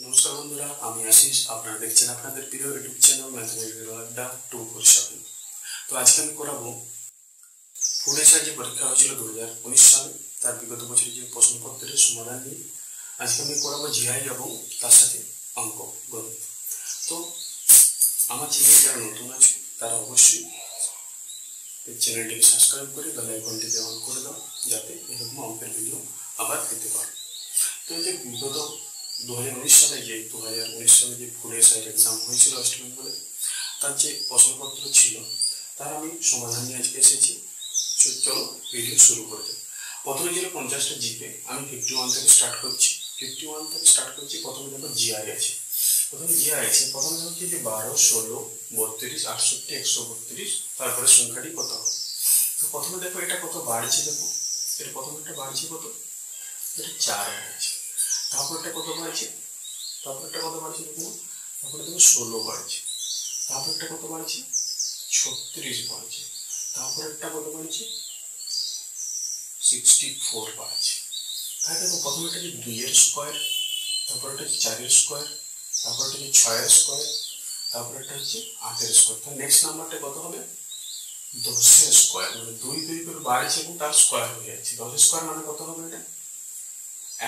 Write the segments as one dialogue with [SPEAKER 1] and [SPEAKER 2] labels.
[SPEAKER 1] নমস্কার বন্ধুরা, আমি আশিস। আপনারা দেখছেন আপনাদের প্রিয় ইউটিউব চ্যানেল ম্যাথমেটিক্যাল আড্ডা 247। তো আজকে আমি করাবো ফুড এসআই যে পরীক্ষা হয়েছিল 2019 সালে, তার বিগত বছরের যে প্রশ্নপত্রের সমাধান নিয়ে আজকে আমি করাবো জিআই এবং তার সাথে অঙ্ক গণিত। তো আমার চ্যানেলে যারা নতুন আছে তারা অবশ্যই এই চ্যানেলটিকে সাবস্ক্রাইব করে বেল আইকনটিতে অন করে দাও, যাতে এরকম অঙ্কের ভিডিও আবার পেতে পারো। তো এই যে বিগত 2019 সালে যে ফুড এসআইয়ের এক্সাম হয়েছিল ওয়েস্ট বেঙ্গলে, তার যে প্রশ্নপত্র ছিল তার আমি সমাধান নিয়ে আজকে এসেছি। চলো ভিডিও শুরু করে যাই। প্রথমে ছিল 50টা জিকে, আমি 51 থেকে স্টার্ট করছি। প্রথমে দেখো জিআই আছে। প্রথমে হচ্ছে যে 12, 16, 32, 68, 132, তারপরে সংখ্যাটি কত হবে। তো প্রথমে দেখো এটা কত বাড়ছে, দেখো এটা প্রথমে বাড়ছে কত, এটা 4 হয়েছে। তারপর এটা কত বাড়ছে, দেখুন, তারপরে দেখো 16 বাড়ছে। তারপর এটা কত বাড়ছে, 36 বাড়ছে। তারপর একটা কত বাড়ছে, 64 বাড়ছে। তাই দেখো প্রথমে এটা যে 2 এর স্কোয়ার, তারপর এটা হচ্ছে 4 এর স্কোয়ার, তারপর এটা হচ্ছে 6 এর স্কোয়ার, তারপর এটা হচ্ছে 8 এর স্কোয়ার। তাহলে নেক্সট নাম্বারটা কত হবে, 10 এর স্কোয়ার। মানে 2 করে বাড়ছে এবং তার স্কোয়ার হয়ে যাচ্ছে। 10 এর স্কোয়ার মানে কত হবে, এটা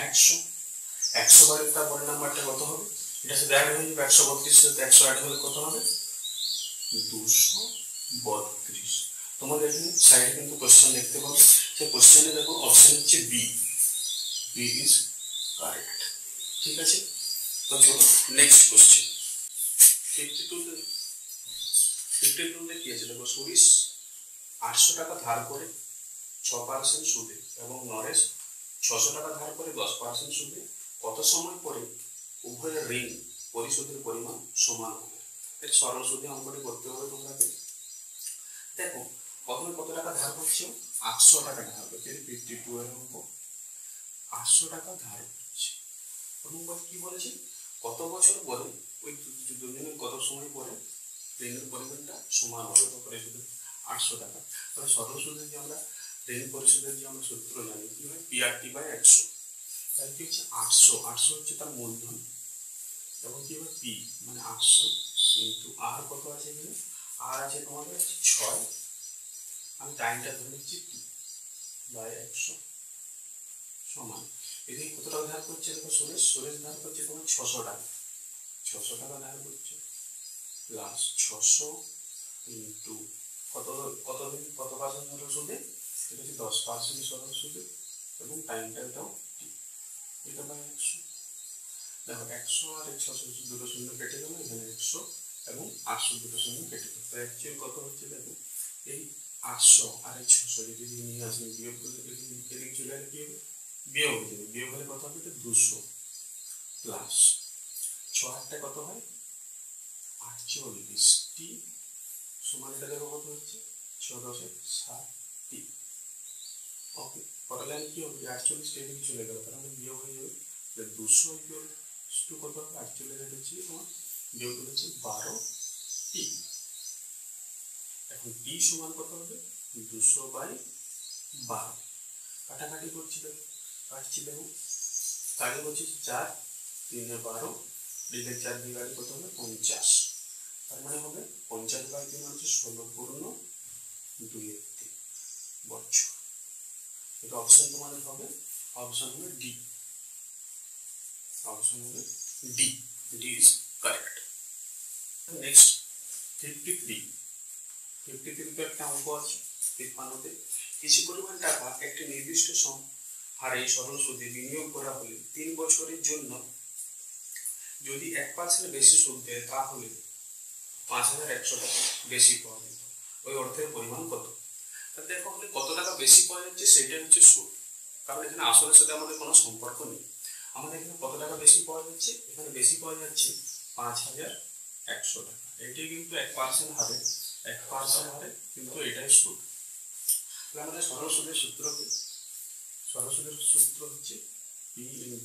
[SPEAKER 1] 100। 100 বাড়ে তারপরে নাম্বারটা কত হবে, এটা সাথে অ্যাড হয়ে যাবে। 132 সাথে 100 অ্যাড হলে কত হবে, 232। তোমাদের এখানে সাইডে কিন্তু কোশ্চেন দেখতে পাবে, সেই কোশ্চেনে দেখো অপশন হচ্ছে বি ইজ কারেক্ট। ঠিক আছে, তো চলো নেক্সট কোশ্চেন। 52 কি আছে দেখো, সুরেশ 800 টাকা ধার করে 6% সুদে এবং নরেশ 600 টাকা ধার করে 10% সুদে কত সময় পরে উভয়ের ঋণ পরিশোধের পরিমাণ সমান হবে। এর সরল সুদে অঙ্কটি করতে হবে তোমাকে। দেখো প্রথমে কত টাকা ধার করছে, 800 টাকা ধার করছে। 52 এর অঙ্ক, 800 টাকা ধার করছে এবং কি বলেছে, কত বছর পরে ওই দুজনের কত সময় পরে ঋণের পরিমাণটা সমান হবে। তো পরিশোধের 800 টাকা। তাহলে সরল সুদে যে আমরা ঋণ পরিশোধের যে আমরা সূত্র জানি, কি হয়, PRT/100। তাহলে কি হচ্ছে, 800 হচ্ছে তার মূলধন এবং কি হবে পি মানে 800 ইন্টু আর কত আছে এখানে, আর আছে তোমাদের 6, আমি টাইমটা ধরে নিচ্ছি 2/100 সমান। এদিকে কত টাকা ধার করছে দেখো, সুরেশ ধার করছে তোমার 600 টাকা। 600 টাকা ধার করছে প্লাস 600 ইন্টু কত পার্সেন্ট সরল সুদে, এটা হচ্ছে 10% সরল সুদে এবং টাইমটা এটাও এটা বাই 100। দেখো 100 আর 600 দুটো শূন্য কেটে গেল, এখানে 100 এবং 800 দুটো শূন্য কেটে গেল। তো অ্যাকচুয়াল কত হচ্ছে দেখো, এই 800 আর 600 যদি নিয়ে আসলে বিয়োগ করলে এদিকে চলে আসলে কি হবে, বিয়োগ হয়ে যাবে। বিয়োগ হলে কত হবে, এটা 200 প্লাস 6 8টা কত হয়, 48টি সমান এটা দেখো কত হচ্ছে, 6 10 60টি। ওকে, পরের লাইনে কি হবে, 48টা এদিকে চলে গেল, তার মানে বিয়োগ হয়ে যাবে। 200 ইকুয়াল টু কত হবে, 48 হচ্ছে তোমার বিয়োগ হচ্ছে 12টি। এখন টি সমান কত হবে, 200/12। কাটাকাটি করছি দেখো, কাটছি দেখো, কাটে হচ্ছে 4 3 12, ডিভাইড 4 দিয়ে কাটে কত হবে, 50। তার মানে হবে 50/3 হচ্ছে 16 পূর্ণ 2 বছর। এটা অপশন তোমাদের হবে, অপশন হবে D. D is correct. Next 53 তে একটা অঙ্ক আছে। 53তে কিছু পরিমাণ টাকা একটি নির্দিষ্ট হারে সরল সুদে বিনিয়োগ করা হলে 3 বছরের জন্য যদি 1% বেশি সুদ দেয়, তাহলে 5100 টাকা বেশি পাওয়া যেত। ওই অর্থের পরিমাণ কত। তাহলে দেখো কত টাকা বেশি পাওয়া যাচ্ছে, সেটা হচ্ছে সুদ, কারণ এখানে আসলের সাথে আমাদের কোনো সম্পর্ক নেই। আমাদের এখানে কত টাকা বেশি পাওয়া যাচ্ছে, এখানে বেশি পাওয়া যাচ্ছে 5100 টাকা। এটি কিন্তু 1% হারে কিন্তু এটাই সুদ। তাহলে আমাদের সরল সুদের সূত্র কি, সরল সুদের সূত্র হচ্ছে P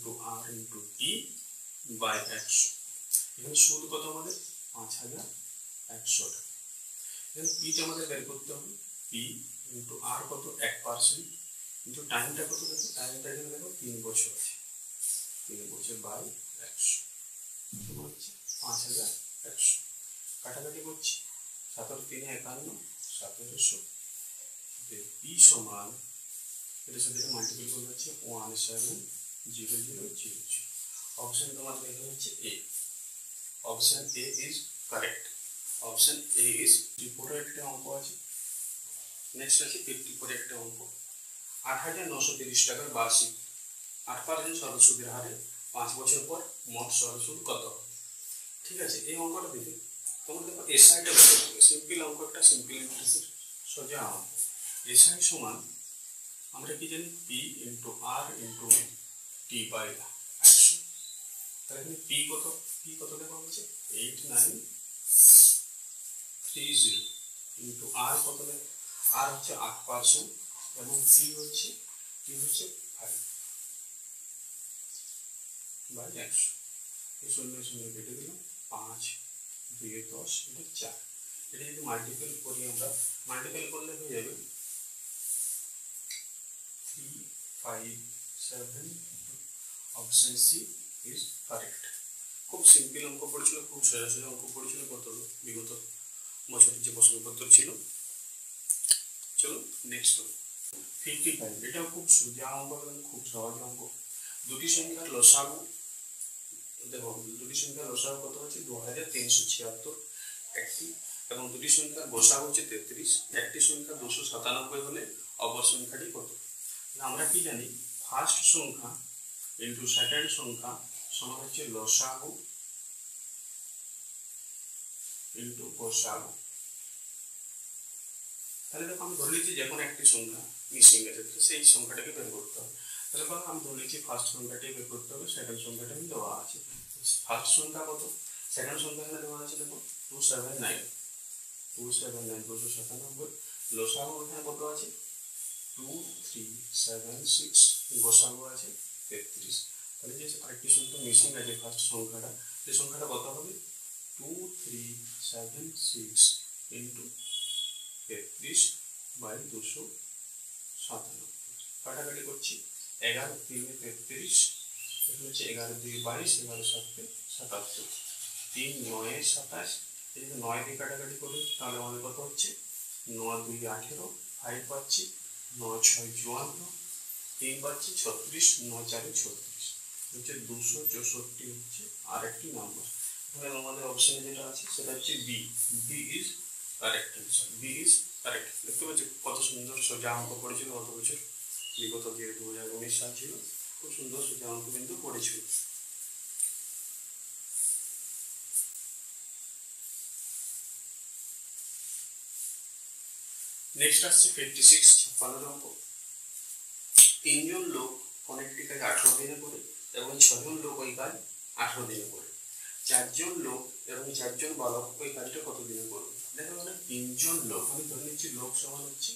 [SPEAKER 1] × R × T/100। এখানে সুদ কত আমাদের 5100 টাকা। এখানে পিটা আমাদের বের করতে হবে, P × R কত 1% কিন্তু টাইমটা কত দেখো, টাইমটা এখানে দেখো 3 বছর আছে, 3 বছর/100। 5100 কাটাকাটি করছি 17 3 51 1700 বি সমান এটার সাথে মাল্টিপ্লাই করে হচ্ছে 170000 অপশন তোমার লেখা হচ্ছে A. Option A is correct. Option A is 54 একটা অঙ্ক আছে। নেক্সট আছে 54 একটা অঙ্ক 8930 টাকার বার্ষিক 8% সরল সুদের হারে 5 বছর পর মোট সরল সুদ কত হবে? ঠিক আছে, এই অঙ্কটা দিতে তোমরা দেখো এসআইটা বলতে হবে। সিম্পল অঙ্ক, একটা সিম্পল ইন্টারেস্টের সোজা অঙ্ক। এসআই সমান আমরা কি জানি P into R into T by 100। তাহলে এখানে পি কত দেখো হচ্ছে 8930 ইন্টু আর কত দেখো, আর হচ্ছে 8% এবং পি হচ্ছে 5 বাই 100। এই 0 কেটে দিলাম 5 2 10 এটা 4। এটা যদি মাল্টিপ্লাই করি আমরা, মাল্টিপ্লাই করলে হয়ে যাবে 357। Option C is correct. খুব সিম্পল অঙ্ক পড়েছিল, খুব সহজ অঙ্ক পড়েছিল কত বিগত বছরের যে প্রশ্নপত্র ছিল। চলো নেক্সট 55। এটাও খুব সোজা অঙ্ক, খুব সহজ অঙ্ক। দুটি সংখ্যার লসাগু দেখো, দুটি সংখ্যার লসাগু কত হচ্ছে 2376 একটি, এবং দুটি সংখ্যার গসাগু হচ্ছে 33। একটি সংখ্যা 297 হলে অপর সংখ্যাটি কত? আমরা কি জানি ফার্স্ট সংখ্যা ইন্টু সেকেন্ড সংখ্যা সমান হচ্ছে লসাগু ইন্টু গসাগু। তাহলে দেখো আমি ধরে নিচ্ছি যে কোনো একটি সংখ্যা মিসিং আছে, সেই সংখ্যাটাকে বের করতে হবে। তাহলে আমি ধরে নিচ্ছি ফার্স্ট সংখ্যাটি বের করতে হবে, সেকেন্ড সংখ্যাটা দেওয়া আছে। ফার্স্ট সংখ্যা কত, সেকেন্ড সংখ্যা এখানে দেওয়া আছে দেখো 279 297। লসাগু এখানে কত আছে 2376, গসাগু আছে 33। তাহলে যে আরেকটি সংখ্যা মিসিং আছে ফার্স্ট সংখ্যাটা, সেই সংখ্যাটা কত হবে 2376 ইন্টু 33 বাই 297। কাটাকাটি করছি 11 3 33, এখানে হচ্ছে 11 2 22, 11 7 77, 3 9 27। এই যে 9 দিয়ে কাটাকাটি করি তাহলে আমাদের কত হচ্ছে 9 2 18, 5 পাচ্ছি 9 6 54, 3 পাচ্ছি 36, 9 4 36 হচ্ছে 264 হচ্ছে আরেকটি নাম্বার। তাহলে আমাদের অপশনে যেটা আছে সেটা হচ্ছে B. B is correct answer. B is correct. দেখতে পাচ্ছি কত সুন্দর সোজা অঙ্ক পড়েছিল গত বছর, বিগত যে 2019 সাল ছিল, খুব সুন্দর সোজা অঙ্ক কিন্তু পড়েছিল। নেক্সট আসছে 56 56 অঙ্ক। 3 জন লোক কোন একটি কাজ 18 দিনে করে এবং 6 জন লোক ওই কাজ 18 দিনে করে। 4 জন লোক এবং 4 জন বালক ওই কাজটা কত দিনে করবে? দেখো আমরা 3 জন লোক, আমি ধরে নিচ্ছি লোক সমান হচ্ছে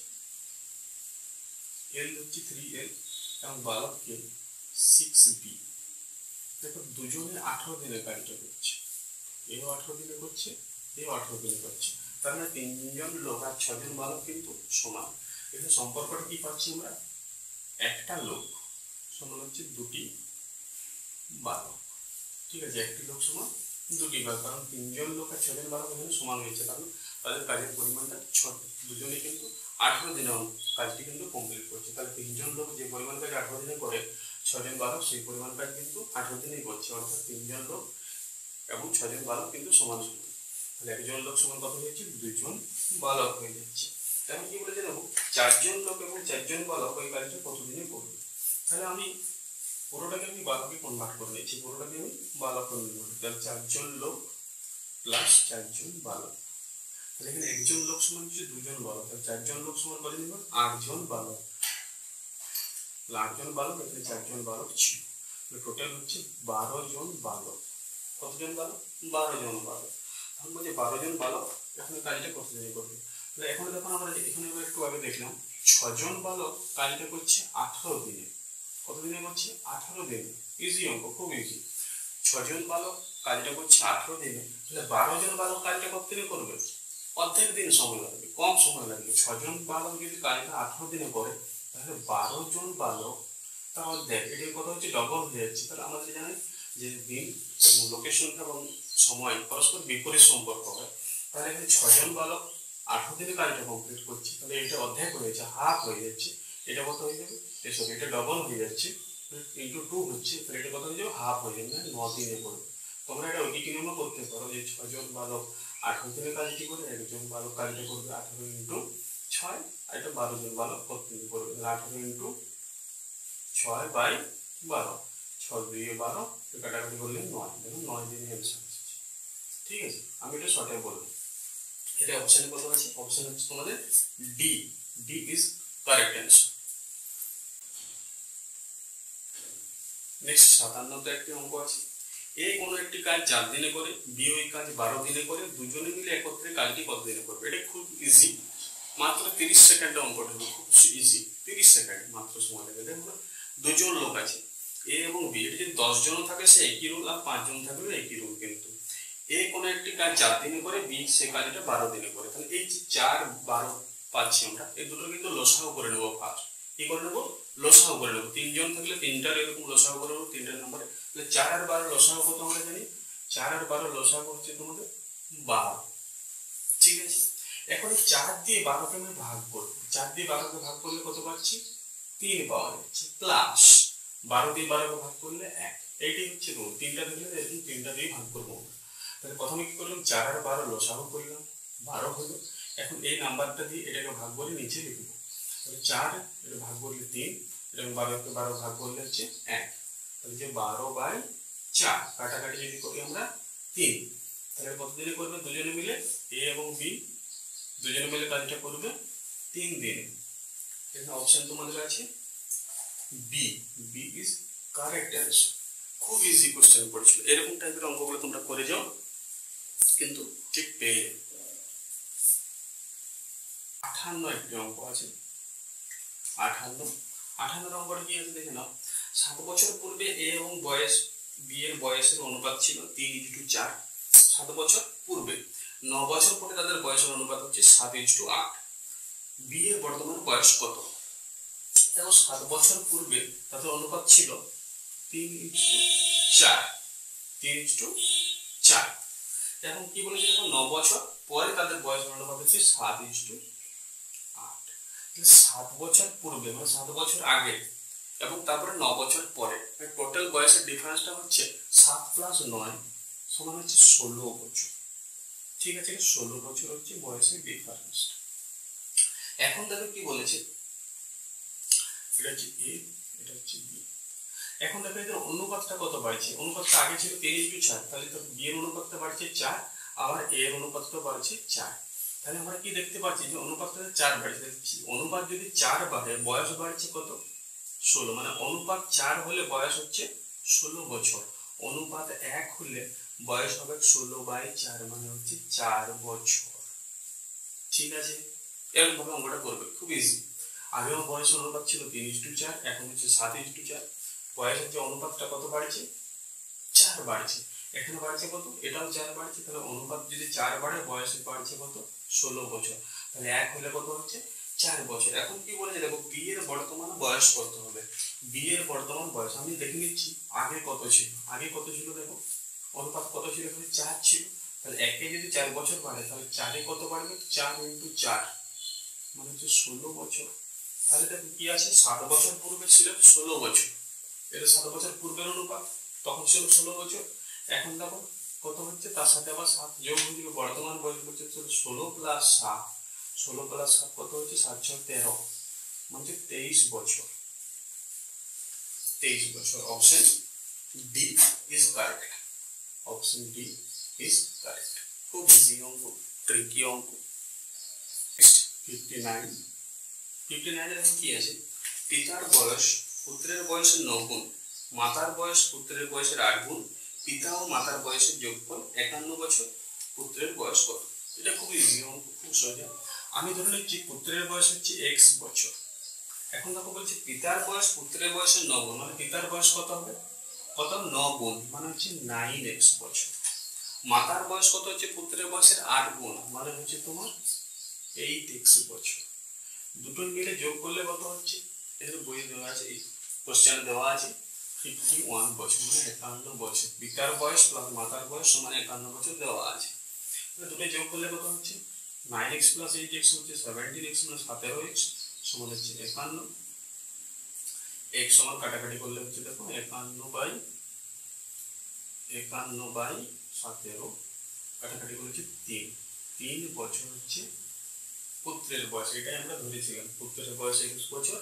[SPEAKER 1] এল হচ্ছে 3L এবং বালককে 6B। দেখো দুজনে 18 দিনে কাজটা করছে, এও 18 দিনে করছে, এও 18 দিনে করছে। তার মানে 3 জন লোক আর 6 জন বালক কিন্তু সমান। এখানে সম্পর্কটা কি পাচ্ছি আমরা, একটা লোক সমান হচ্ছে দুটি বালক। ঠিক আছে, একটি লোক সমান দুটি বালক, কারণ 3 জন লোক আর 6 জন বালক এখানে সমান হয়েছে, কারণ তাদের কাজের পরিমাণটা 6, দুজনে কিন্তু 18 দিনে কাজটি কিন্তু কমপ্লিট করছে। তাহলে 3 জন লোক যে পরিমাণ কাজ 18 দিনে করে, 6 জন বালক সেই পরিমাণ কাজ কিন্তু 18 দিনেই করছে, অর্থাৎ 3 জন লোক এবং 6 জন বালক কিন্তু সমান সমান। তাহলে একজন লোক সমান কত হয়েছে 2 জন বালক হয়ে যাচ্ছে। এখন কি বলেছে দেখো 4 জন লোক এবং 4 জন বালক ওই কাজটা কতদিনে করবে। তাহলে আমি পুরোটাকে আমি বালকে কনভার্ট করে নিচ্ছি, পুরোটাকে আমি বালক করে নিলাম। তাহলে 4 জন লোক প্লাস 4 জন বালক। তাহলে এখানে একজন লোক সমান হচ্ছে 2 জন বালক, তাহলে 4 জন লোক সমান কত নিব 8 জন বালক। 8 জন বালক, এখানে 4 জন বালক ছিল, টোটাল হচ্ছে 12 জন বালক। কতজন বালক 12 জন বালক। এখন বলছে 12 জন বালক এখানে কাজটা কত দিনে করবে। তাহলে এখন দেখুন আমরা এখানে একটু আগে দেখলাম 6 জন বালক কাজটা করছে 18 দিনে। কত দিনে করছে 18 দিনে। ইজি অঙ্ক, খুব ইজি। 6 জন বালক কাজটা করছে 18 দিনে, তাহলে 12 জন বালক কাজটা কত দিনে করবে, অর্ধেক দিন সময় লাগবে, কম সময় লাগবে। 6 জন বালক যদি কাজটা 18 দিনে করে তাহলে 12 জন বালক তাহলে দেখ এটা কত হচ্ছে ডবল হয়ে যাচ্ছে। তাহলে আমাদের জানি যে দিন এবং লোকের সংখ্যা এবং সময় পরস্পর বিপরীত সম্পর্ক হয়, তাহলে এখানে 6 জন বালক 18 দিনে কাজটা কমপ্লিট করছে, তাহলে এটা অর্ধেক হয়ে যাচ্ছে, হাফ হয়ে যাচ্ছে। এটা কত হয়ে যাবে, সরি এটা ডবল হয়ে যাচ্ছে, ইন্টু 2 হচ্ছে, তাহলে এটা কত হয়ে যাবে, হাফ হয়ে যাবে, 9 দিনে পড়বে। তোমরা এটা ঐকিক নিয়মে করতে পারো যে 6 জন বালক 18 দিনে কাজটি করে, একজন বালক কাজটা করবে 18 ইন্টু 6, আর এটা 12 জন বালক প্রতিদিন করবে, 18 ইন্টু 6 বাই 12, 6 2 12, কাটাকাটি করলে 9, দেখুন 9 দিনে অ্যান্সার আসছে। ঠিক আছে, আমি এটা শর্টে বললাম। এটা অপশনে কত আছে, অপশন হচ্ছে তোমাদের D, D is correct answer. Next 57 একটি অঙ্ক আছে, এ কোনো একটি কাজ 4 দিনে করে, বি ওই কাজ 12 দিনে করে, দুজনে মিলে একত্রে কাজটি কত দিনে করবে। এটা খুব ইজি, মাত্র 30 সেকেন্ডে অঙ্কটা হবে, খুব ইজি, 30 সেকেন্ড মাত্র সময় লাগে। দেখো দুজন লোক আছে এ এবং বি, এটা যদি 10 জন থাকে সে একই রুল, আর 5 জন থাকলে একই রুল। কিন্তু এ কোনো একটি কাজ 4 দিনে করে, বি সে কাজটা 12 দিনে করে, তাহলে এই যে 4 12 পাচ্ছি আমরা, এই দুটো কিন্তু লসাগু করে নেবো ফার্স্ট। কি করে নেবো, লসাগু করে নেবো। 3 জন থাকলে 3টার এরকম লসাগু করে নেবো 3টার নম্বরে। তাহলে 4 আর 12 লসাগু কত আমরা জানি, 4 আর 12 লসাগু হচ্ছে তোমাদের 12। ঠিক আছে, এখন 4 দিয়ে 12কে আমি ভাগ করব, 4 দিয়ে 12কে ভাগ করলে কত পাচ্ছি, 3 পাওয়া যাচ্ছে, প্লাস 12 দিয়ে 12কে ভাগ করলে 1। এইটাই হচ্ছে রুল, 3টা দিলে এরকম 3টা দিয়ে ভাগ করবো। তাহলে প্রথমে কি করলাম, 4 আর 12 লসাগু করলাম, 12 হলো। এখন এই নাম্বারটা দিয়ে এটাকে ভাগ করে নিচে লিখবো, তাহলে 4 এটা ভাগ করলে 3, এটা 12কে 12 ভাগ করলে হচ্ছে 1, তাহলে যে 12/4 কাটাকাটি যদি করি আমরা 3, তাহলে কত দিনে করবে, দুজনে মিলে এ এবং বি দুজনে মিলে কাজটা করবে 3 দিনে। এখানে অপশন তোমাদের আছে B, B is correct answer. খুব ইজি কোশ্চেন পড়েছিল, এরকম টাইপের অঙ্কগুলো তোমরা করে যাও, কিন্তু ঠিক পেয়ে যাবে। 58 একটি অঙ্ক আছে, 58 অঙ্কটা কি আছে দেখে নাও। 7 বছর পূর্বে এ এবং বি এর বয়সের অনুপাত ছিল 3:4, 7 বছর পূর্বে। 9 বছর পরে তাদের বয়সের অনুপাত হচ্ছে 7:8। বি এর বর্তমান বয়স কত। দেখো 7 বছর পূর্বে তাদের অনুপাত ছিল 3:4, 3:4। এখন কি বলেছে দেখো, 9 বছর পরে তাদের বয়সের অনুপাত হচ্ছে 7:8। 7 বছর পূর্বে মানে 7 বছর আগে এবং তারপরে 9 বছর পরে, টোটাল বয়সের ডিফারেন্সটা হচ্ছে 7 + 9 সমান হচ্ছে 16 বছর। ঠিক আছে, 16 বছর হচ্ছে বয়সের ডিফারেন্স। এখন দেখো কি বলেছে, এটা হচ্ছে এ, এটা হচ্ছে বি। এখন দেখো এদের অনুপাতটা কত বাড়ছে, অনুপাতটা আগে ছিল 3:4, তাহলে তো বি এর অনুপাতটা বাড়ছে 4, আবার এ এর অনুপাতটা বাড়ছে 4। তাহলে আমরা কি দেখতে পাচ্ছি যে অনুপাতটা 4 বাড়ছে। অনুপাত যদি 4 বাড়ে, বয়স বাড়ছে কত, 16, মানে অনুপাত 4 হলে বয়স হচ্ছে 16 বছর। অনুপাত 1 হলে বয়স হবে 16/4, মানে হচ্ছে 4 বছর। ঠিক আছে, এরকম ভাবে অঙ্কটা করবে, খুব ইজি। আগেও বয়স অনুপাত ছিল 3:4, এখন হচ্ছে 7:4। বয়সের যে অনুপাতটা কত বাড়ছে, 4 বাড়ছে। এখানে বাড়ছে কত, এটাও 4 বাড়ছে, তাহলে অনুপাত যদি 4 বাড়ে বয়স বাড়ছে কত, 16 বছর। তাহলে 1 হলে কত হচ্ছে, 4 বছর। এখন কি বলেছে দেখো, বি এর বর্তমান বয়স কত হবে। বি এর বর্তমান বয়স আমি দেখে নিচ্ছি, আগে কত ছিল, আগে কত ছিল দেখো, অনুপাত কত ছিল, এখানে 4 ছিল। তাহলে 1 এ যদি 4 বছর বাড়ে, তাহলে 4 এ কত বাড়বে, 4 × 4 মানে হচ্ছে 16 বছর। তাহলে দেখো কি আছে, 7 বছর পূর্বে ছিল 16 বছর, এটা 7 বছর পূর্বের অনুপাত, তখন ছিল 16 বছর। এখন দেখো কত হচ্ছে, তার সাথে আবার 7 যোগ হয়ে যাবে, বর্তমান বয়স হচ্ছে 16 + 7, 16 + 7 কত হচ্ছে, 7 × 6 = 13, মানে 23 বছর। 23 বছর। Option D is correct, option D is correct. খুব ইজি অঙ্ক, ট্রিকি অঙ্ক। নেক্সট 59 এর কি আছে, পিতার বয়স পুত্রের বয়সের 9 গুণ, মাতার বয়স পুত্রের বয়সের 8 গুণ, পিতা ও মাতার বয়সের যোগফল 51 বছর, পুত্রের বয়স কত। এটা খুব ইজি অঙ্ক, খুব সোজা। আমি ধরে নিচ্ছি পুত্রের বয়স হচ্ছে x বছর। এখন দেখো বলছে পিতার বয়স পুত্রের বয়সের 9 গুণ, মানে পিতার বয়স কত হবে, কত, 9 গুণ, মানে হচ্ছে 9x বছর। মাতার বয়স কত হচ্ছে, পুত্রের বয়সের 8 গুণ, মানে হচ্ছে তোমার 8x বছর। দুটো মিলে যোগ করলে কত হচ্ছে, এর বইয়ে দেওয়া আছে, এই কোশ্চেনে দেওয়া আছে। 51 বছর মানে 51 বছর। পিতার বয়স প্লাস মাতার বয়স সমান 51 বছর দেওয়া আছে। দুটো যোগ করলে কত হচ্ছে 9x প্লাস 8x হচ্ছে 17x মানে 17x সমান হচ্ছে 51। x সমান কাটাকাটি করলে হচ্ছে দেখো 51/17 কাটাকাটি করলে হচ্ছে 3 বছর হচ্ছে পুত্রের বয়স। এটাই আমরা ধরেছিলাম, পুত্রের বয়স 21 বছর,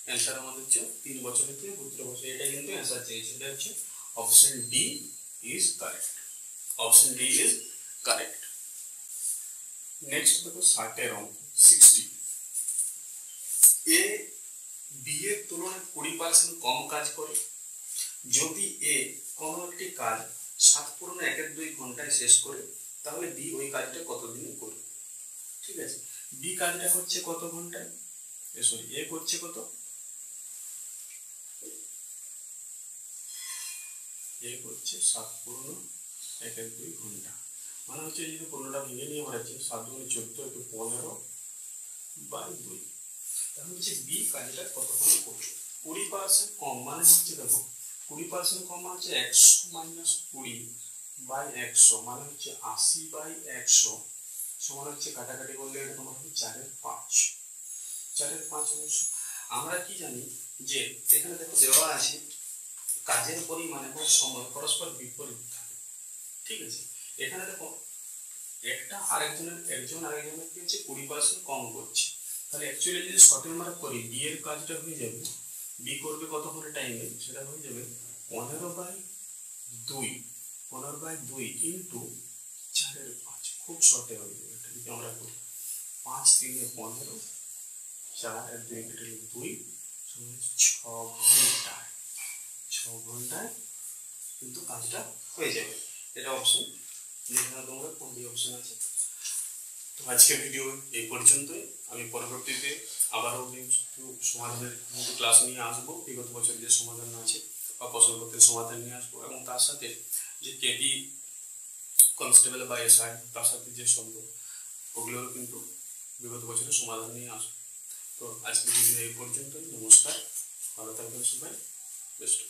[SPEAKER 1] অ্যান্সার আমাদের হচ্ছে 3 বছরের থেকে পুত্রের বয়স। এটাই কিন্তু অ্যান্সার চেয়েছে। এটা হচ্ছে option D is correct. Option D is correct. Next দেখো 60 এর অঙ্ক 60। এ বি এর তুলনায় 20% কম কাজ করে। যদি এ কোনো একটি কাজ 7+1/2 ঘন্টায় শেষ করে, তাহলে বি ওই কাজটা কতদিনে করবে? ঠিক আছে, বি কাজটা করছে কত ঘন্টায়, সরি এ করছে কত, এ করছে 7+1/2 ঘন্টা। মানে হচ্ছে যদি 15টা ভেঙে নিয়ে আমরা 7×14 একটু 15/2, তাহলে হচ্ছে বি কাজটা কতক্ষণ করছে। 20% কম মানে হচ্ছে দেখো 20% কম মানে হচ্ছে 100 - 20/100 মানে হচ্ছে 80/100 সমান হচ্ছে কাটাকাটি করলে এরকম হবে 4/5। 4/5 অংশ। আমরা কি জানি যে এখানে দেখো দেওয়া আছে কাজের পরিমাণ এবং সময় পরস্পর বিপরীত থাকে। ঠিক আছে, এখানে দেখো একজন আরেকজনের কি হচ্ছে 20% কম করছে। তাহলে অ্যাকচুয়ালি যদি শর্টের মার্ক করি বি এর কাজটা হয়ে যাবে, বি করবে কতক্ষণ টাইমে, সেটা হয়ে যাবে 15/2 ইন্টু 4/5। খুব শর্টে হয়ে যাবে। এটা যদি আমরা করি 5 × 3 = 15, 4/2 = 2 6 ঘন্টায়, 6 ঘন্টায় কিন্তু কাজটা হয়ে যাবে। এটা অপশন, যেখানে তোমরা কোনটি অপশন আছে। তো আজকের ভিডিও এই পর্যন্তই। আমি পরবর্তীতে আবারও সমাধানের ক্লাস নিয়ে আসবো, বিগত বছর যে সমাধান আছে বা প্রশ্নপত্রের সমাধান নিয়ে আসবো, এবং তার সাথে যে কেটি কনস্টেবল বা এসআই তার সাথে যে শব্দ ওগুলোর কিন্তু বিগত বছরের সমাধান নিয়ে আসবো। তো আজকের ভিডিও এই পর্যন্তই। নমস্কার, ভালো থাকবেন সবাই, বেস্ট।